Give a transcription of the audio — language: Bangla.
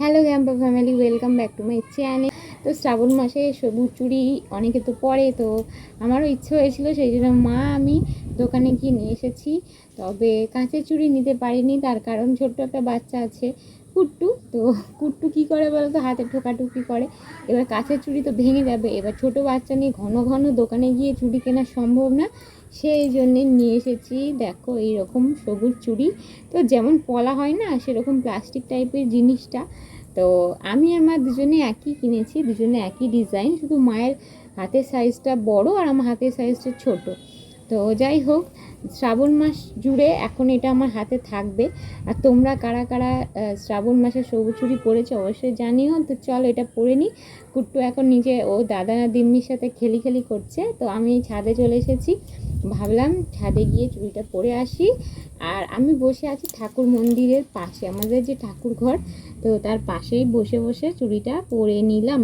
হ্যালো গ্যাম্পা family, welcome back to my channel. তো শ্রাবণ মাসে সবুজ চুড়ি অনেকে তো পরে, তো আমারও ইচ্ছে হয়েছিল, সেই জন্য আমি দোকানে গিয়ে নিয়ে এসেছি। তবে কাঁচের চুড়ি নিতে পারিনি, তার কারণ ছোট্ট একটা বাচ্চা আছে, কুট্টু। তো কুট্টু কী করে বলো তো, হাতে ঠোকাঠুকি করে। এবার কাঁচের চুড়ি তো ভেঙে যাবে, এবার ছোট বাচ্চা নিয়ে ঘন ঘন দোকানে গিয়ে চুড়ি কেনা সম্ভব না, সেই জন্যে নিয়ে এসেছি। দেখো এইরকম সবুজ চুড়ি, তো যেমন পলা হয় না সেরকম প্লাস্টিক টাইপের জিনিসটা। তো আমি আর মা দুজনে একই কিনেছি, দুজনে একই ডিজাইন, শুধু মায়ের হাতের সাইজটা বড় আর আমার হাতের সাইজটা ছোট। তো যাই হোক, শ্রাবণ মাস জুড়ে এখন এটা আমার হাতে থাকবে। আর তোমরা কারা কারা শ্রাবণ মাসে সবুজ চুড়ি পরেছো অবশ্যই জানিও। তো চলো এটা পরে নিই। কুট্টু এখন নিজে ও দাদা দিম্মির সাথে খেলি করছে, তো আমি ছাদে চলে এসেছি। ভাবলাম ছাদে গিয়ে চুড়িটা পরে আসি। আর আমি বসে আছি ঠাকুর মন্দিরের পাশে, আমাদের যে ঠাকুর ঘর, তো তার পাশেই বসে বসে চুড়িটা পরে নিলাম।